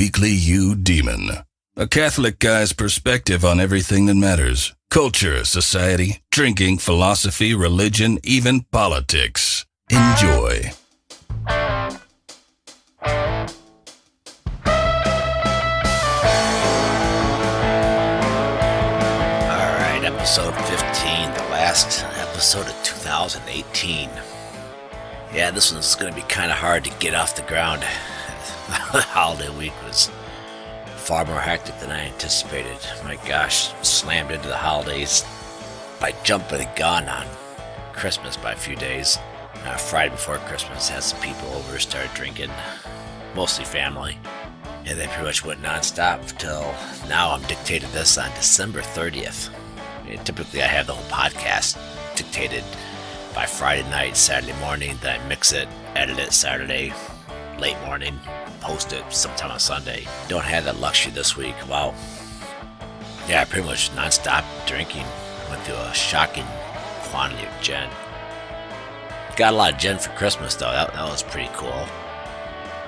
Weekly You Demon. A Catholic guy's perspective on everything that matters. Culture, society, drinking, philosophy, religion, even politics. Enjoy. Alright, episode 15, the last episode of 2018. Yeah, this one's going to be kind of hard to get off the ground. The holiday week was far more hectic than I anticipated. My gosh, slammed into the holidays by jumping the gun on Christmas by a few days. Friday before Christmas, had some people over, started drinking, mostly family, and they pretty much went non-stop till now. I'm dictated this on December 30th. Typically I have the whole podcast dictated by Friday night, Saturday morning, then I mix it, edit it Saturday, late morning, post it sometime on Sunday. Don't have that luxury this week. Wow. Yeah, pretty much non-stop drinking. Went through a shocking quantity of gin. Got a lot of gin for Christmas though. That was pretty cool.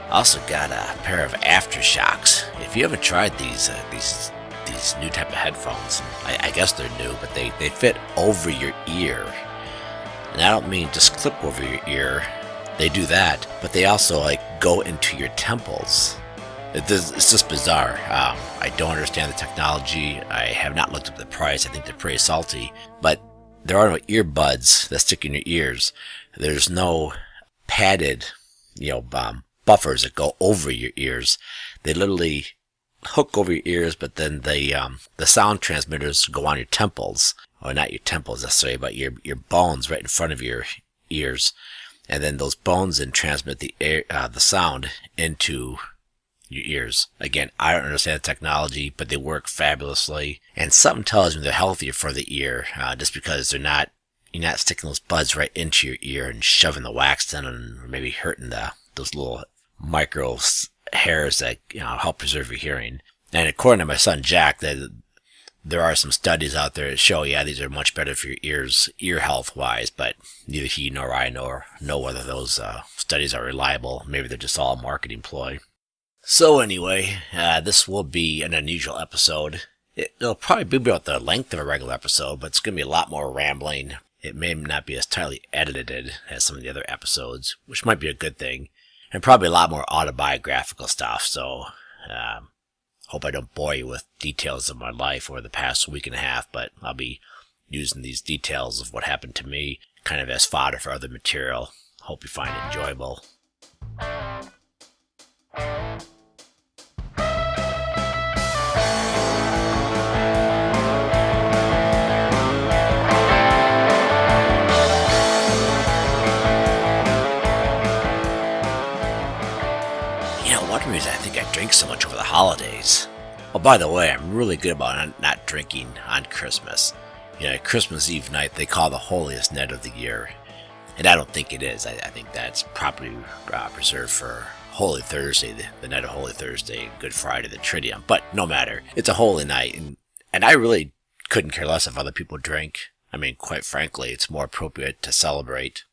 Also got a pair of aftershocks. If you haven't tried these new type of headphones, I guess they're new, but they fit over your ear. And I don't mean just clip over your ear. They do that, but they also go into your temples. It's just bizarre. I don't understand the technology. I have not looked up the price. I think they're pretty salty. But there are no earbuds that stick in your ears. There's no padded, buffers that go over your ears. They literally hook over your ears, but then the sound transmitters go on your temples, or not your temples necessarily, but your bones right in front of your ears. And then those bones then transmit the sound into your ears. Again, I don't understand the technology, but they work fabulously. And something tells me they're healthier for the ear, just because you're not sticking those buds right into your ear and shoving the wax in and or maybe hurting those little micro hairs that help preserve your hearing. And according to my son Jack, there are some studies out there that show, these are much better for your ears, ear health wise, but neither he nor I know whether those studies are reliable. Maybe they're just all a marketing ploy. So anyway, this will be an unusual episode. It'll probably be about the length of a regular episode, but it's going to be a lot more rambling. It may not be as tightly edited as some of the other episodes, which might be a good thing, and probably a lot more autobiographical stuff, so hope I don't bore you with details of my life over the past week and a half, but I'll be using these details of what happened to me kind of as fodder for other material. Hope you find it enjoyable. One reason I think I drink so much over the holidays. Oh, by the way, I'm really good about not drinking on Christmas. Christmas Eve night they call the holiest night of the year. And I don't think it is. I think that's properly preserved for Holy Thursday, the night of Holy Thursday, Good Friday, the Triduum. But no matter. It's a holy night. And I really couldn't care less if other people drink. I mean, quite frankly, it's more appropriate to celebrate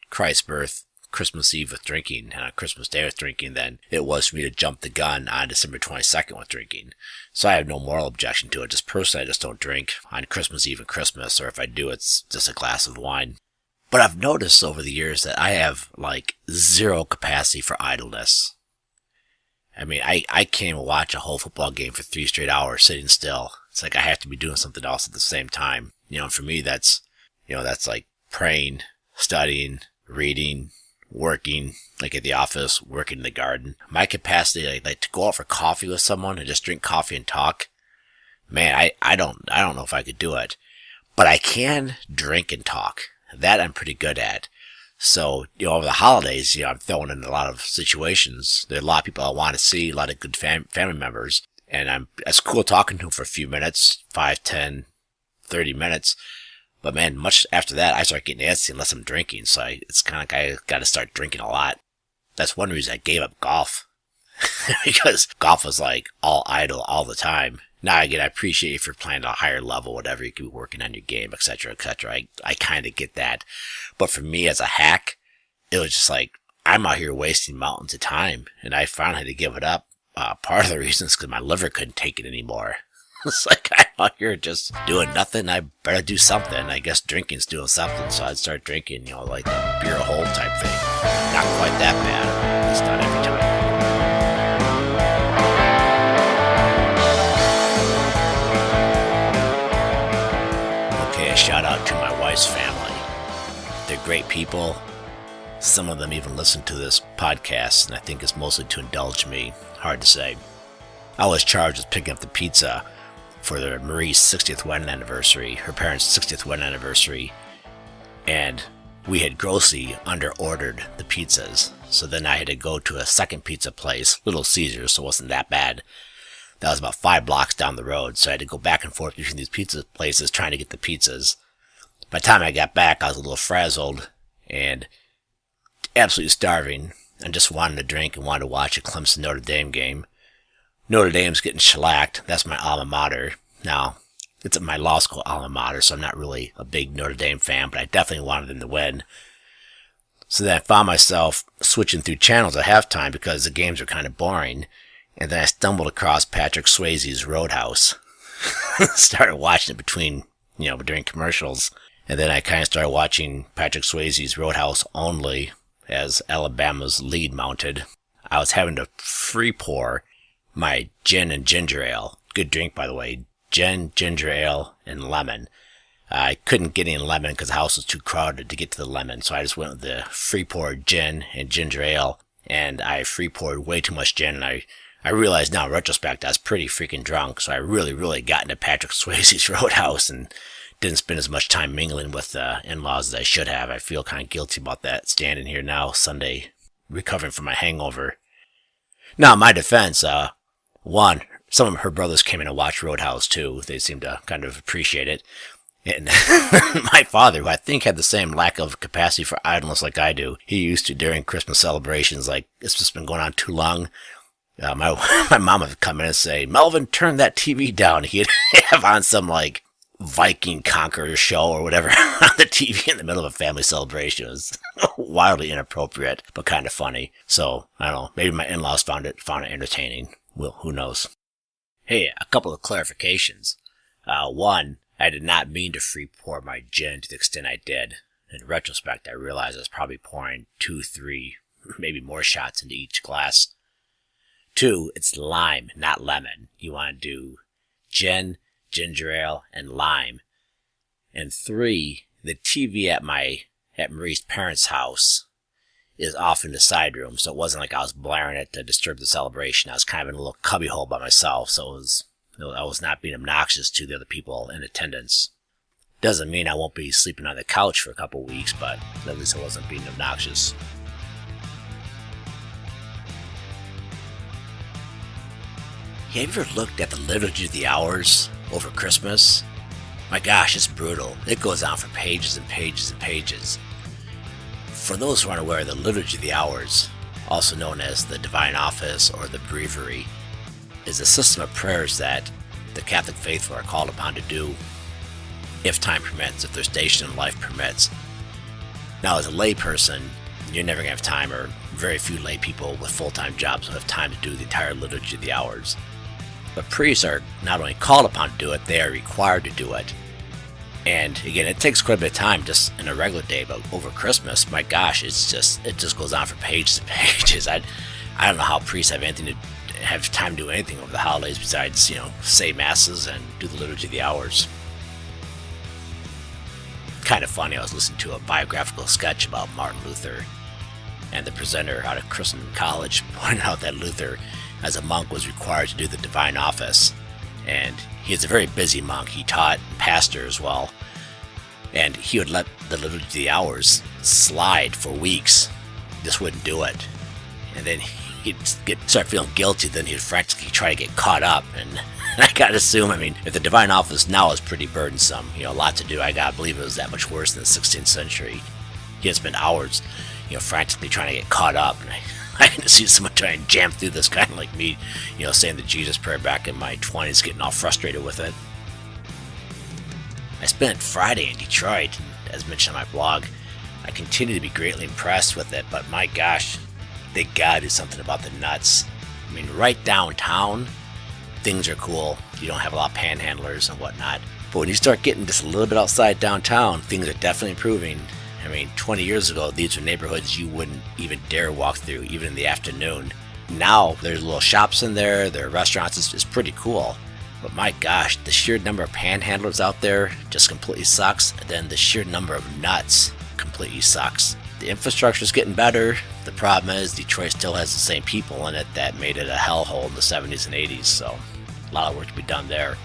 Christ's birth Christmas Eve with drinking and on Christmas Day with drinking than it was for me to jump the gun on December 22nd with drinking. So I have no moral objection to it. Just personally, I just don't drink on Christmas Eve and Christmas, or if I do, it's just a glass of wine. But I've noticed over the years that I have zero capacity for idleness. I mean, I can't even watch a whole football game for 3 straight hours sitting still. It's like I have to be doing something else at the same time. For me, that's like praying, studying, reading, working, at the office, working in the garden. My capacity, to go out for coffee with someone and just drink coffee and talk, man, I don't know if I could do it. But I can drink and talk. That I'm pretty good at. So, over the holidays, I'm throwing in a lot of situations. There are a lot of people I want to see, a lot of good family members. And it's cool talking to them for a few minutes, 5, 10, 30 minutes. But man, much after that, I start getting antsy unless I'm drinking. So it's kind of I got to start drinking a lot. That's one reason I gave up golf. Because golf was all idle all the time. Now, again, I appreciate if you're playing at a higher level, whatever, you could be working on your game, etc., etc. I kind of get that. But for me as a hack, it was just I'm out here wasting mountains of time. And I finally had to give it up. part of the reason is because my liver couldn't take it anymore. It's like, I'm out here just doing nothing. I better do something. I guess drinking's doing something. So I'd start drinking, like a beer hole type thing. Not quite that bad. At least not every time. Okay, a shout out to my wife's family. They're great people. Some of them even listen to this podcast, and I think it's mostly to indulge me. Hard to say. I was charged with picking up the pizza for their Marie's 60th wedding anniversary, her parents' 60th wedding anniversary, and we had grossly under-ordered the pizzas. So then I had to go to a second pizza place, Little Caesars, so it wasn't that bad. That was about 5 blocks down the road, so I had to go back and forth between these pizza places trying to get the pizzas. By the time I got back, I was a little frazzled and absolutely starving, and just wanted to drink and wanted to watch a Clemson Notre Dame game. Notre Dame's getting shellacked. That's my alma mater. Now, it's my law school alma mater, so I'm not really a big Notre Dame fan, but I definitely wanted them to win. So then I found myself switching through channels at halftime because the games were kind of boring, and then I stumbled across Patrick Swayze's Roadhouse. Started watching it during commercials, and then I kind of started watching Patrick Swayze's Roadhouse only as Alabama's lead mounted. I was having to free pour my gin and ginger ale. Good drink, by the way. Gin, ginger ale, and lemon. I couldn't get any lemon because the house was too crowded to get to the lemon, so I just went with the free poured gin and ginger ale, and I free poured way too much gin, and I realize now in retrospect I was pretty freaking drunk, so I really got into Patrick Swayze's Roadhouse and didn't spend as much time mingling with the in-laws as I should have. I feel kind of guilty about that, standing here now Sunday recovering from my hangover. Now, in my defense, some of her brothers came in to watch Roadhouse too. They seemed to kind of appreciate it. And my father, who I think had the same lack of capacity for idleness like I do, he used to, during Christmas celebrations, like, it's just been going on too long. My mom would come in and say, "Melvin, turn that TV down." He'd have on some, like, Viking Conqueror show or whatever on the TV in the middle of a family celebration. It was wildly inappropriate, but kind of funny. So, I don't know, maybe my in-laws found it entertaining. Well, who knows? Hey, a couple of clarifications. One, I did not mean to free pour my gin to the extent I did. In retrospect, I realized I was probably pouring 2, 3, maybe more shots into each glass. 2, it's lime, not lemon. You want to do gin, ginger ale, and lime. And 3, the TV at Marie's parents' house is off in the side room, so it wasn't like I was blaring it to disturb the celebration. I was kind of in a little cubby hole by myself, so I was not being obnoxious to the other people in attendance. Doesn't mean I won't be sleeping on the couch for a couple weeks, but at least I wasn't being obnoxious. Have you ever looked at the Liturgy of the Hours over Christmas? My gosh, it's brutal. It goes on for pages and pages and pages. For those who aren't aware, the Liturgy of the Hours, also known as the Divine Office or the Breviary, is a system of prayers that the Catholic faithful are called upon to do if time permits, if their station in life permits. Now, as a lay person, you're never going to have time, or very few lay people with full-time jobs will have time to do the entire Liturgy of the Hours. But priests are not only called upon to do it, they are required to do it. And again, it takes quite a bit of time just in a regular day, but over Christmas, my gosh, it just goes on for pages and pages. I don't know how priests have time to do anything over the holidays besides, say masses and do the Liturgy of the Hours. Kind of funny, I was listening to a biographical sketch about Martin Luther, and the presenter out of Christendom College pointed out that Luther, as a monk, was required to do the divine office. And he is a very busy monk. He taught pastor as well. And he would let the Liturgy of the Hours slide for weeks. Just wouldn't do it. And then he'd start feeling guilty. Then he'd frantically try to get caught up. And I gotta assume, if the divine office now is pretty burdensome, a lot to do, I gotta believe it was that much worse in the 16th century. He had spent hours, frantically trying to get caught up. And I can see someone trying to jam through this, kind of like me, saying the Jesus prayer back in my 20s, getting all frustrated with it. I spent Friday in Detroit, and as mentioned on my blog, I continue to be greatly impressed with it, but my gosh, they gotta do something about the nuts. mean, right downtown, things are cool. You don't have a lot of panhandlers and whatnot. But when you start getting just a little bit outside downtown, things are definitely improving. I mean, 20 years ago, these were neighborhoods you wouldn't even dare walk through, even in the afternoon. Now, there's little shops in there, there are restaurants, it's pretty cool. But my gosh, the sheer number of panhandlers out there just completely sucks. And then the sheer number of nuts completely sucks. The infrastructure is getting better. The problem is Detroit still has the same people in it that made it a hellhole in the 70s and 80s. So a lot of work to be done there.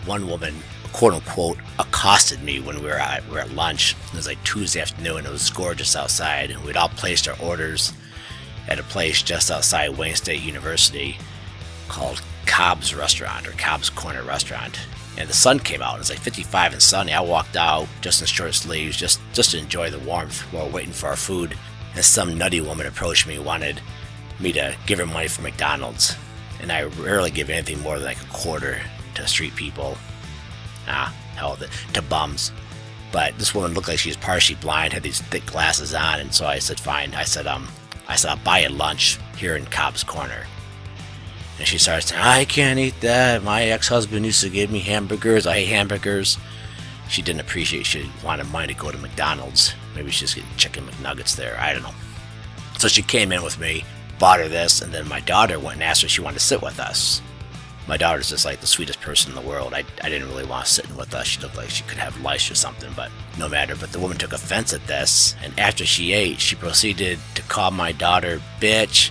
One woman, quote unquote, accosted me when we were at lunch. It was like Tuesday afternoon. It was gorgeous outside. And we'd all placed our orders at a place just outside Wayne State University called Cobb's Restaurant, or Cobb's Corner Restaurant. And the sun came out. It was like 55 and sunny. I walked out just in short sleeves, just to enjoy the warmth while waiting for our food. And some nutty woman approached me, wanted me to give her money for McDonald's. And I rarely give anything more than like a quarter to street people. Hell with it, to bums. But this woman looked like she was partially blind, had these thick glasses on, and so I said, fine. I said, I'll buy you lunch here in Cobb's Corner. And she started saying, I can't eat that. My ex-husband used to give me hamburgers. I hate hamburgers. She didn't appreciate she wanted money to go to McDonald's. Maybe she's getting chicken McNuggets there. I don't know. So she came in with me, bought her this, and then my daughter went and asked her if she wanted to sit with us. My daughter's just like the sweetest person in the world. I didn't really want to sit with us. She looked like she could have lice or something, but no matter. But the woman took offense at this, and after she ate, she proceeded to call my daughter bitch,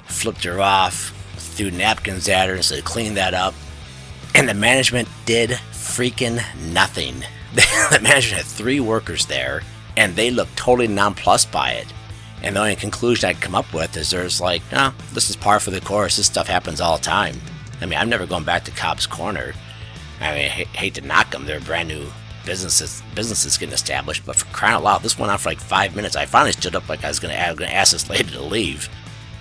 flipped her off, threw napkins at her and said, clean that up. And the management did freaking nothing. The management had 3 workers there, and they looked totally nonplussed by it. And the only conclusion I'd come up with is there's like, no, this is par for the course. This stuff happens all the time. I mean, I'm never going back to Cobb's Corner. I mean, I hate to knock them. They're brand new businesses getting established. But for crying out loud, this went on for like 5 minutes. I finally stood up like I was going to ask this lady to leave.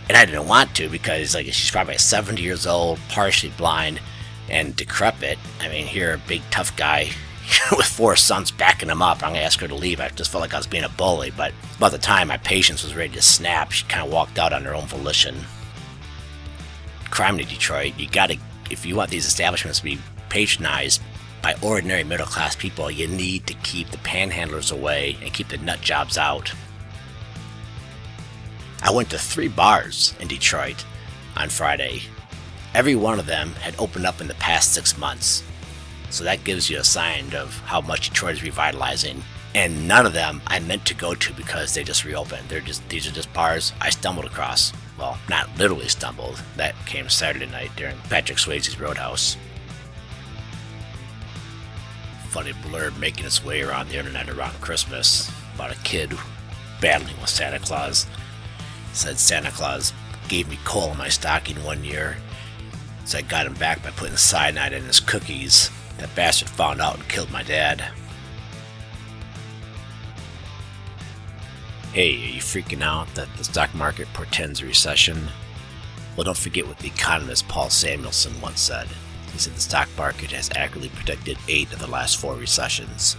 And I didn't want to because like she's probably 70 years old, partially blind, and decrepit. I mean, here, a big tough guy with 4 sons backing him up. I'm going to ask her to leave. I just felt like I was being a bully. But by the time my patience was ready to snap, she kind of walked out on her own volition. Crime to Detroit, you got to, if you want these establishments to be patronized by ordinary middle-class people, you need to keep the panhandlers away and keep the nut jobs out. I went to 3 bars in Detroit on Friday. Every one of them had opened up in the past 6 months. So that gives you a sign of how much Detroit is revitalizing. And none of them I meant to go to because they just reopened. These are just bars I stumbled across. Well, not literally stumbled. That came Saturday night during Patrick Swayze's Roadhouse. Funny blurb making its way around the internet around Christmas about a kid battling with Santa Claus. Said Santa Claus gave me coal in my stocking one year, so I got him back by putting cyanide in his cookies. That bastard found out and killed my dad. Hey, are you freaking out that the stock market portends a recession? Well, don't forget what the economist Paul Samuelson once said. He said the stock market has accurately predicted 8 of the last 4 recessions.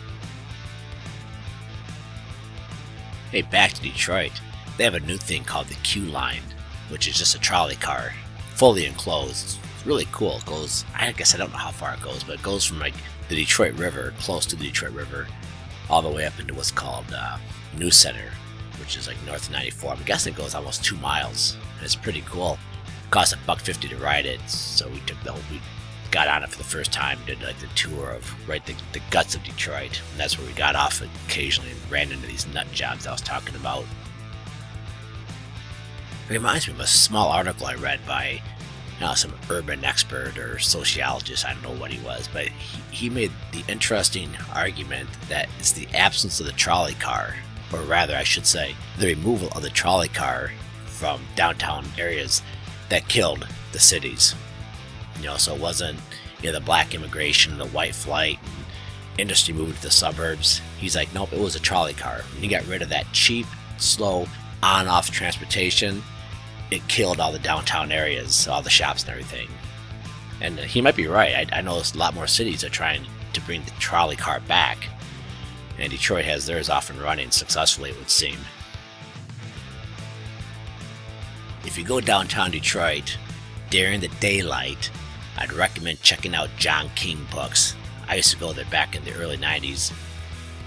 Hey, back to Detroit. They have a new thing called the Q Line, which is just a trolley car, fully enclosed. It's really cool. It goes, I guess I don't know how far it goes, but it goes from like the Detroit River, close to the Detroit River, all the way up into what's called News Center, which is like north of 94. I'm guessing it goes almost 2 miles. And it's pretty cool. It costs $1.50 to ride it, so we got on it for the first time, did like the tour of the guts of Detroit, and that's where we got off occasionally and ran into these nut jobs I was talking about. It reminds me of a small article I read by some urban expert or sociologist, I don't know what he was, but he made the interesting argument that it's the absence of the trolley car, or rather I should say, the removal of the trolley car from downtown areas that killed the cities. So it wasn't the black immigration, the white flight, and industry moving to the suburbs. He's like, nope, it was a trolley car. When you got rid of that cheap, slow, on-off transportation, it killed all the downtown areas, all the shops and everything. And he might be right. I know a lot more cities are trying to bring the trolley car back. And Detroit has theirs off and running successfully, it would seem. If you go downtown Detroit during the daylight, I'd recommend checking out John King Books. I used to go there back in the early 90s,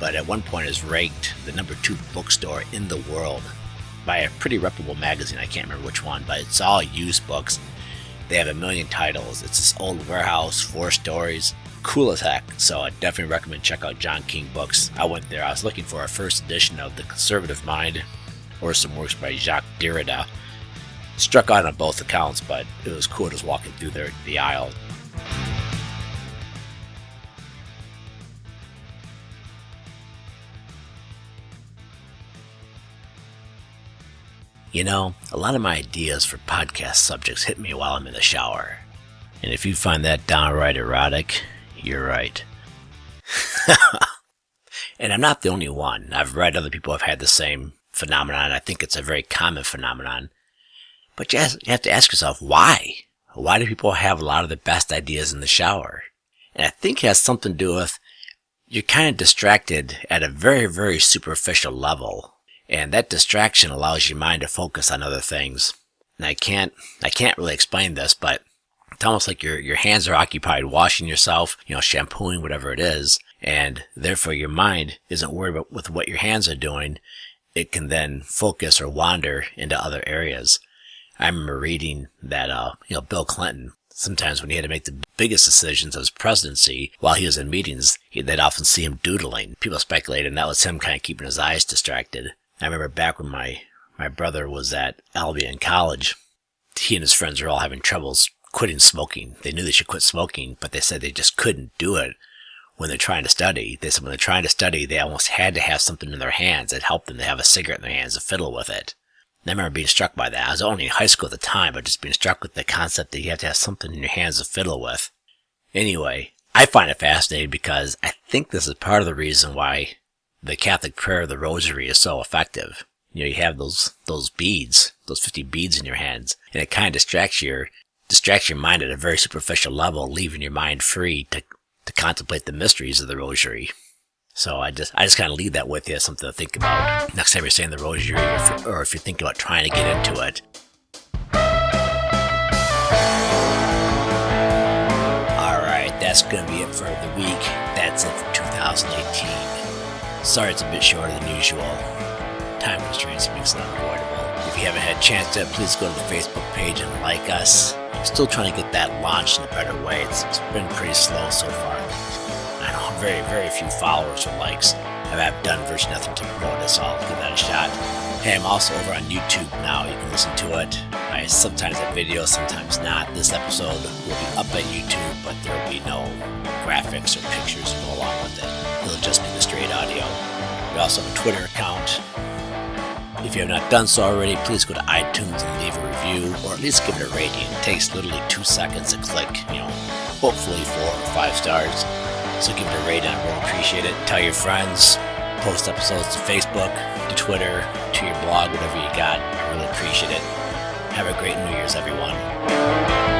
but at one point it was ranked the number 2 bookstore in the world by a pretty reputable magazine. I can't remember which one, but it's all used books. They have a million titles. It's this old warehouse, 4 stories, cool as heck. So I definitely recommend check out John King Books. I went there. I was looking for a first edition of The Conservative Mind or some works by Jacques Derrida. Struck out on both accounts, but it was cool just walking through the aisle. You know, a lot of my ideas for podcast subjects hit me while I'm in the shower. And if you find that downright erotic, you're right. And I'm not the only one. I've read other people have had the same phenomenon. I think it's a very common phenomenon. But you have to ask yourself, why? Why do people have a lot of the best ideas in the shower? And I think it has something to do with you're kind of distracted at a very, very superficial level. And that distraction allows your mind to focus on other things. And I can't really explain this, but it's almost like your hands are occupied washing yourself, shampooing, whatever it is. And therefore your mind isn't worried about with what your hands are doing. It can then focus or wander into other areas. I remember reading that, Bill Clinton, sometimes when he had to make the biggest decisions of his presidency, while he was in meetings, they'd often see him doodling. People speculated that was him kind of keeping his eyes distracted. I remember back when my brother was at Albion College, he and his friends were all having troubles quitting smoking. They knew they should quit smoking, but they said they just couldn't do it when they're trying to study. They said when they're trying to study, they almost had to have something in their hands that helped them to have a cigarette in their hands to fiddle with it. And I remember being struck by that. I was only in high school at the time, but just being struck with the concept that you have to have something in your hands to fiddle with. Anyway, I find it fascinating because I think this is part of the reason why the Catholic prayer of the Rosary is so effective. You have those beads, those 50 beads in your hands, and it kind of distracts your mind at a very superficial level, leaving your mind free to contemplate the mysteries of the Rosary. So I just kind of leave that with you as something to think about next time you're saying the Rosary, or if you're thinking about trying to get into it. Alright, that's going to be it for the week. That's it for 2018. Sorry it's a bit shorter than usual. Time constraints makes it unavoidable. If you haven't had a chance to, please go to the Facebook page and like us. I'm still trying to get that launched in a better way. It's been pretty slow so far. I know very, very few followers or likes. I've done virtually nothing to promote it, so I'll give that a shot. Hey, I'm also over on YouTube now. You can listen to it. I sometimes have videos, sometimes not. This episode will be up at YouTube, but there will be no graphics or pictures to go along with it. It'll just be the straight audio. We also have a Twitter account. If you have not done so already, please go to iTunes and leave a review, or at least give it a rating. It takes literally 2 seconds to click, hopefully 4 or 5 stars. So give it a rating, I really appreciate it. Tell your friends, post episodes to Facebook, to Twitter, to your blog, whatever you got. I really appreciate it. Have a great New Year's, everyone.